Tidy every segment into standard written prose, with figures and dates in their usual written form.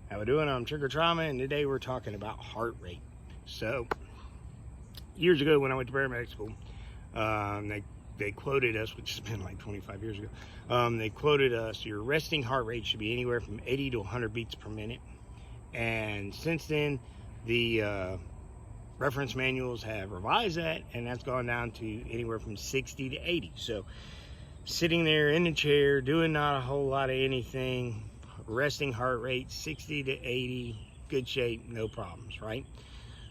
How we doing? I'm Trigger Trauma, and today we're talking about heart rate. So, years ago when I went to paramedic school, they quoted us, which has been like 25 years ago. They quoted us, your resting heart rate should be anywhere from 80 to 100 beats per minute. And since then, the reference manuals have revised that, and that's gone down to anywhere from 60 to 80. So, sitting there in the chair, doing not a whole lot of anything, resting heart rate 60 to 80, good shape, no problems, right?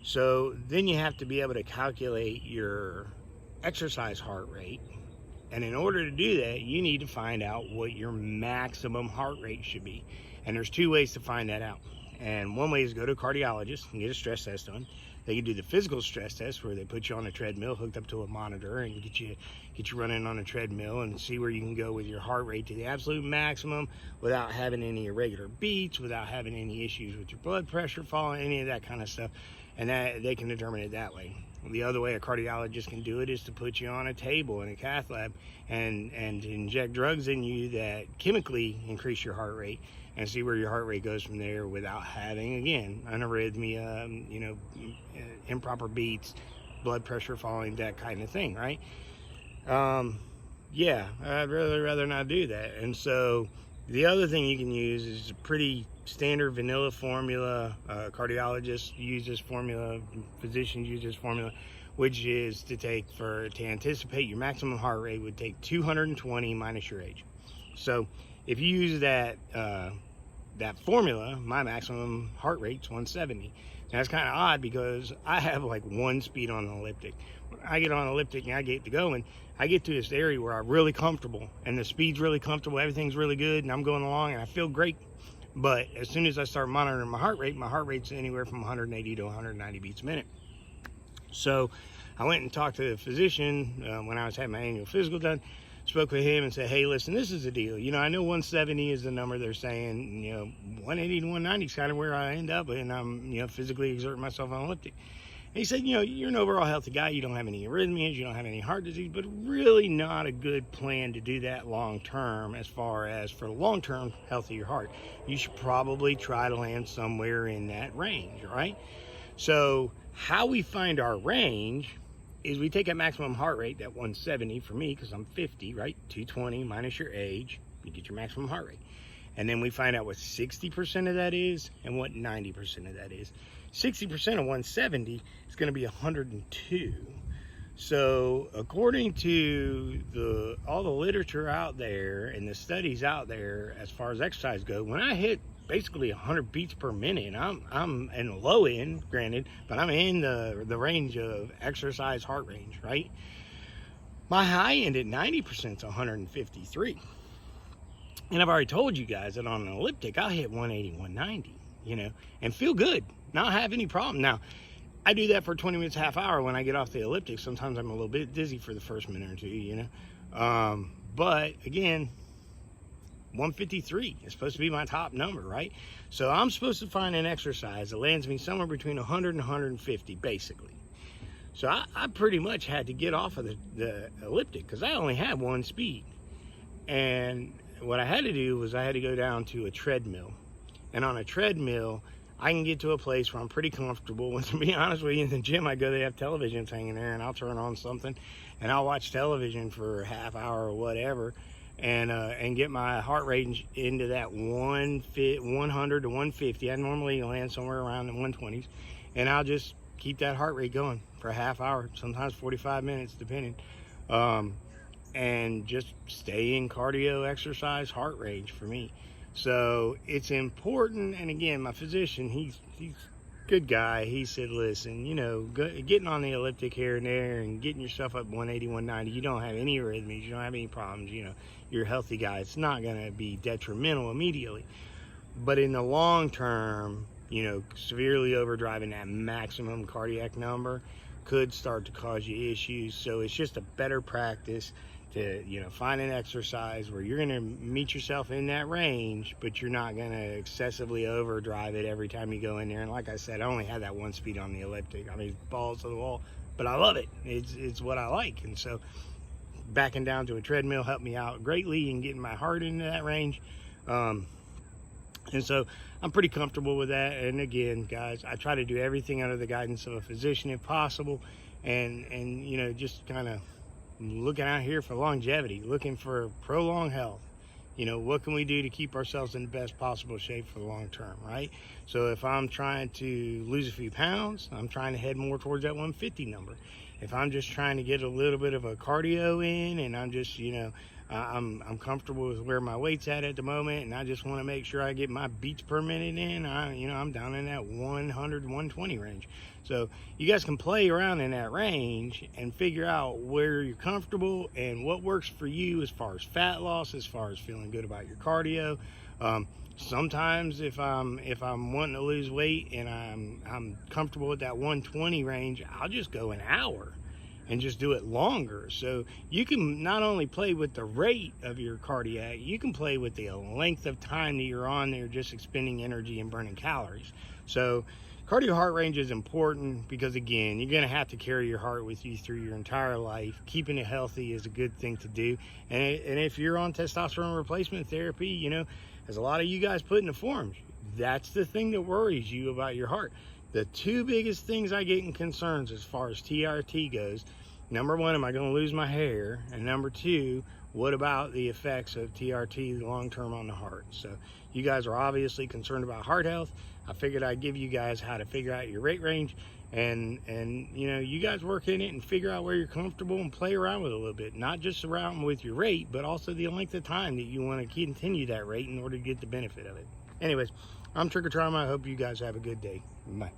So then you have to be able to calculate your exercise heart rate, and in order to do that, you need to find out what your maximum heart rate should be. And there's two ways to find that out. And one way is go to a cardiologist and get a stress test done. They can do the physical stress test where they put you on a treadmill hooked up to a monitor and get you running on a treadmill and see where you can go with your heart rate to the absolute maximum without having any irregular beats, without having any issues with your blood pressure falling, any of that kind of stuff. And that they can determine it that way. The other way a cardiologist can do it is to put you on a table in a cath lab and inject drugs in you that chemically increase your heart rate and see where your heart rate goes from there without having, again, an arrhythmia, improper beats, blood pressure falling, that kind of thing, right? Yeah, I'd really rather not do that. And so the other thing you can use is a pretty standard vanilla formula. Cardiologists use this formula, physicians use this formula, which is to anticipate your maximum heart rate would take 220 minus your age. So if you use that formula, my maximum heart rate's 170. Now that's kind of odd because I have like one speed on an elliptic. When I get on an elliptic and I get to going, I get to this area where I'm really comfortable and the speed's really comfortable, everything's really good, and I'm going along and I feel great. But as soon as I start monitoring my heart rate's anywhere from 180 to 190 beats a minute. So I went and talked to the physician when I was having my annual physical done, spoke with him and said, hey, listen, this is the deal. I know 170 is the number they're saying, 180 to 190 is kind of where I end up, and I'm, physically exerting myself on elliptic. And he said, you're an overall healthy guy. You don't have any arrhythmias. You don't have any heart disease, but really not a good plan to do that long term as far as for long term health of your heart. You should probably try to land somewhere in that range, right? So how we find our range is we take a maximum heart rate, that 170 for me, because I'm 50, right? 220 minus your age, you get your maximum heart rate. And then we find out what 60% of that is and what 90% of that is. 60% of 170 is going to be 102. So according to all the literature out there and the studies out there as far as exercise go, when I hit basically 100 beats per minute, I'm in the low end, granted, but I'm in the range of exercise heart range, right? My high end at 90% is 153. And I've already told you guys that on an elliptic, I'll hit 180, 190, and feel good, not have any problem. Now, I do that for 20 minutes, half hour when I get off the elliptic. Sometimes I'm a little bit dizzy for the first minute or two, but again, 153 is supposed to be my top number, right? So I'm supposed to find an exercise that lands me somewhere between 100 and 150, basically. So I pretty much had to get off of the elliptic because I only had one speed. And what I had to do was I had to go down to a treadmill. And on a treadmill, I can get to a place where I'm pretty comfortable. And to be honest with you, in the gym, I go, they have televisions hanging there, and I'll turn on something, and I'll watch television for a half hour or whatever, and get my heart rate into that 100 to 150. I normally land somewhere around the 120s, and I'll just keep that heart rate going for a half hour, sometimes 45 minutes, depending, and just stay in cardio exercise heart range for me. So it's important, and again, my physician, he's a good guy. He said, listen, getting on the elliptic here and there and getting yourself up 180, 190, you don't have any arrhythmias, you don't have any problems, you're a healthy guy. It's not going to be detrimental immediately. But in the long term, severely overdriving that maximum cardiac number could start to cause you issues. So it's just a better practice to find an exercise where you're going to meet yourself in that range, but you're not going to excessively overdrive it every time you go in there. And like I said, I only had that one speed on the elliptic. I mean, balls to the wall, but I love it. It's what I like. And so backing down to a treadmill helped me out greatly in getting my heart into that range. And so I'm pretty comfortable with that. And again, guys, I try to do everything under the guidance of a physician if possible, and you know, just kind of looking out here for longevity, looking for prolonged health. You know, what can we do to keep ourselves in the best possible shape for the long term, right? So if I'm trying to lose a few pounds, I'm trying to head more towards that 150 number. If I'm just trying to get a little bit of a cardio in, and I'm just, you know, I'm comfortable with where my weight's at the moment, and I just want to make sure I get my beats per minute in, you know, I'm down in that 100, 120 range. So you guys can play around in that range and figure out where you're comfortable and what works for you as far as fat loss, as far as feeling good about your cardio. Sometimes if I'm wanting to lose weight and I'm comfortable with that 120 range, I'll just go an hour and just do it longer. So you can not only play with the rate of your cardiac, you can play with the length of time that you're on there just expending energy and burning calories. So cardio heart range is important because, again, you're going to have to carry your heart with you through your entire life. Keeping it healthy is a good thing to do. And if you're on testosterone replacement therapy, you know, as a lot of you guys put in the forums, that's the thing that worries you about your heart. The two biggest things I get in concerns as far as TRT goes, number one, am I going to lose my hair? And number two, what about the effects of TRT long-term on the heart? So you guys are obviously concerned about heart health. I figured I'd give you guys how to figure out your rate range, and you know, you guys work in it and figure out where you're comfortable and play around with it a little bit. Not just around with your rate, but also the length of time that you want to continue that rate in order to get the benefit of it. Anyways, I'm Trigger Trauma. I hope you guys have a good day. Bye.